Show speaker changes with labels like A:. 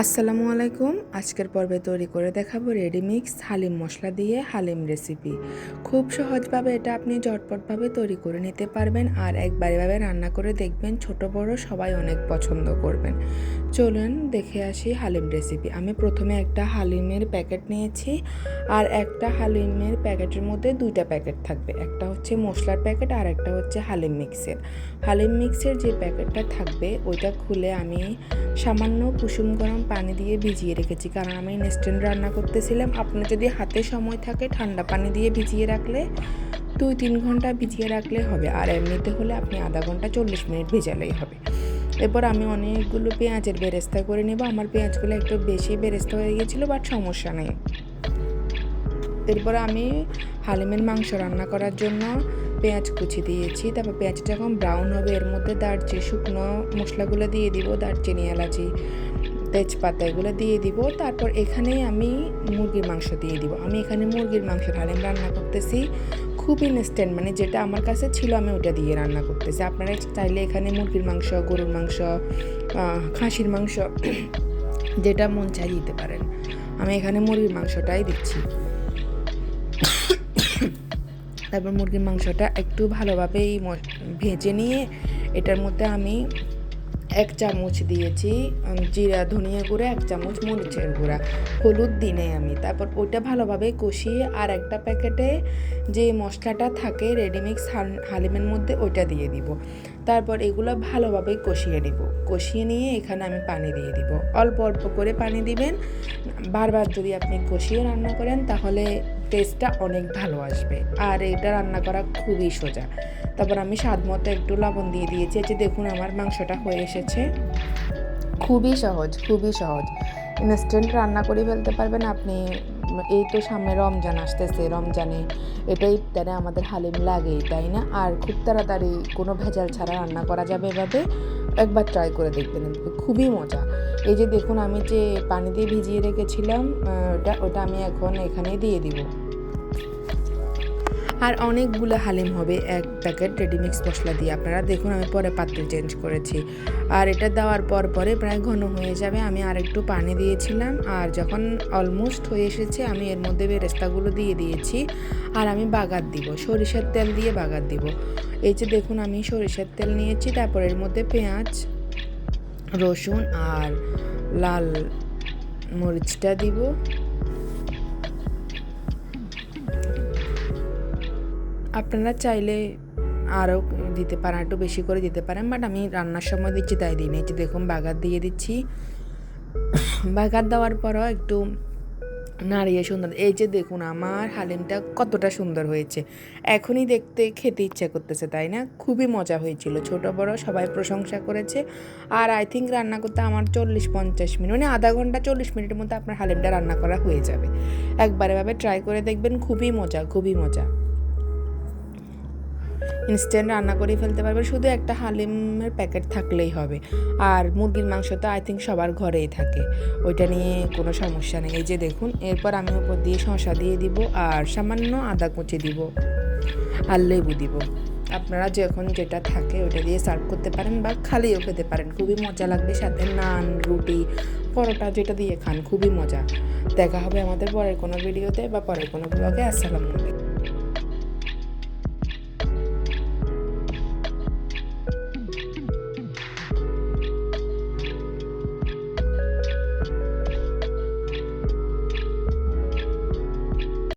A: আসসালামু আলাইকুম। আজকের পর্বে তৈরি করে দেখাবো রেডিমিক্স হালিম মশলা দিয়ে হালিম রেসিপি। খুব সহজভাবে এটা আপনি ঝটপটভাবে তৈরি করে নিতে পারবেন, আর একবার এভাবে রান্না করে দেখবেন ছোট বড় সবাই অনেক পছন্দ করবেন। চলুন দেখে আসি হালিম রেসিপি। আমি প্রথমে একটা হালিমের প্যাকেট নিয়েছি, আর একটা হালিমের প্যাকেটের মধ্যে দুইটা প্যাকেট থাকবে, একটা হচ্ছে মশলার প্যাকেট আর একটা হচ্ছে হালিম মিক্সের। হালিম মিক্সের যে প্যাকেটটা থাকবে ওইটা খুলে আমি সামান্য কুসুম গরম পানি দিয়ে ভিজিয়ে রেখেছি, কারণ আমি ইনস্ট্যান্ট রান্না করতেছিলাম। আপনার যদি হাতে সময় থাকে ঠান্ডা পানি দিয়ে ভিজিয়ে রাখলে 2-3 ঘন্টা ভিজিয়ে রাখলে হবে, আর এমনিতে হলে আপনি আধা ঘন্টা 40 মিনিট ভেজালেই হবে। এরপর আমি অনেকগুলো পেঁয়াজের বেরেস্তা করে নেব। আমার পেঁয়াজগুলো একটু বেশি বেরেস্তা হয়ে গিয়েছিলো, বাট সমস্যা নেই। এরপর আমি হালিমের মাংস রান্না করার জন্য পেঁয়াজ কুচি দিয়েছি। তারপর পেঁয়াজটা যখন ব্রাউন হবে এর মধ্যে শুকনো মশলাগুলো দিয়ে দিব, দারচিনি, এলাচি, তেজপাতা এগুলো দিয়ে দিব। তারপর এখানেই আমি মুরগির মাংস দিয়ে দিব। আমি এখানে মুরগির মাংসের হালিম রান্না করতেছি, খুব ইনস্ট্যান্ট, মানে যেটা আমার কাছে ছিল আমি ওটা দিয়ে রান্না করতেছি। আপনারা চাইলে এখানে মুরগির মাংস, গরুর মাংস, খাসির মাংস যেটা মন চাই দিতে পারেন। আমি এখানে মুরগির মাংসটাই দিচ্ছি। তারপর মুরগির মাংসটা একটু ভালোভাবে ভেজে নিয়ে এটার মধ্যে আমি 1 চামচ দিয়েছি জিরা ধনিয়া গুঁড়া, 1 চামচ মরিচের গুঁড়া, হলুদ দিনে আমি। তারপর ওইটা ভালোভাবে কষিয়ে আর একটা প্যাকেটে যে মশলাটা থাকে রেডিমিক্স হালিমের মধ্যে ওইটা দিয়ে দিব। তারপর এগুলো ভালোভাবে কষিয়ে নিব। কষিয়ে নিয়ে এখানে আমি পানি দিয়ে দিব, অল্প অল্প করে পানি দিবেন। বারবার যদি আপনি কষিয়ে রান্না করেন তাহলে টেস্টটা অনেক ভালো আসবে, আর এটা রান্না করা খুবই সোজা। তারপর আমি স্বাদ মতো একটু লবণ দিয়ে দিয়েছি। যে দেখুন আমার মাংসটা হয়ে এসেছে। খুবই সহজ, খুবই সহজ, ইনস্ট্যান্ট রান্না করে ফেলতে পারবেন আপনি। এই তো সামনে রমজান আসতেছে, রমজানে এটাই ইফতারে আমাদের হালিম লাগেই, তাই না? আর খুব তাড়াতাড়ি কোনো ভেজাল ছাড়া রান্না করা যাবে। এভাবে একবার ট্রাই করে দেখবেন, খুবই মজা। এই যে দেখুন আমি যে পানি দিয়ে ভিজিয়ে রেখেছিলাম ওটা আমি এখন এখানে দিয়ে দিব। আর অনেকগুলো হালিম হবে এক প্যাকেট রেডিমিক্স মশলা দিয়ে। আপনারা দেখুন আমি পরে পাত্রে চেঞ্জ করেছি, আর এটা দেওয়ার পরে প্রায় ঘন হয়ে যাবে। আমি আর একটু পানি দিয়েছিলাম, আর যখন অলমোস্ট হয়ে এসেছে আমি এর মধ্যে বেরেস্তাগুলো দিয়ে দিয়েছি। আর আমি বাগার দিব, সরিষার তেল দিয়ে বাগার দিব। এই যে দেখুন আমি সরিষার তেল নিয়েছি। তারপর এর মধ্যে পেঁয়াজ, রসুন আর লাল মরিচটা দিব। আপনারা চাইলে আরও দিতে পারেন, একটু বেশি করে দিতে পারেন, বাট আমি রান্নার সময় দিচ্ছি তাই দিই। এই যে দেখুন বাগার দিয়ে দিচ্ছি। বাগার দেওয়ার পরও একটু নাড়িয়ে সুন্দর। এই যে দেখুন আমার হালিমটা কতটা সুন্দর হয়েছে, এখনই দেখতে খেতে ইচ্ছা করতেছে, তাই না? খুবই মজা হয়েছিল, ছোট বড় সবাই প্রশংসা করেছে। আর আই থিঙ্ক রান্না করতে আমার 40-50 মিনিট, মানে আধা ঘন্টা 40 মিনিটের মধ্যে আপনার হালিমটা রান্না করা হয়ে যাবে। একবার এভাবে ট্রাই করে দেখবেন, খুবই মজা, খুবই মজা। ইনস্ট্যান্ট রান্না করে ফেলতে পারবে, শুধু একটা হালিমের প্যাকেট থাকলেই হবে। আর মুরগির মাংস তো আই থিঙ্ক সবার ঘরেই থাকে, ওইটা নিয়ে কোনো সমস্যা নেই। এই যে দেখুন এরপর আমি উপর দিয়ে শসা দিয়ে দিব, আর সামান্য আদা কুচি দিব, আর লেবু দিব। আপনারা যখন যেটা থাকে ওটা দিয়ে সার্ভ করতে পারেন, বা খালিও খেতে পারেন, খুবই মজা লাগবে। সাথে নান, রুটি, পরোটা যেটা দিয়ে খান, খুবই মজা। দেখা হবে আমাদের পরের কোনো ভিডিওতে বা পরের কোনো ব্লগে। আসসালামু আলাইকুম।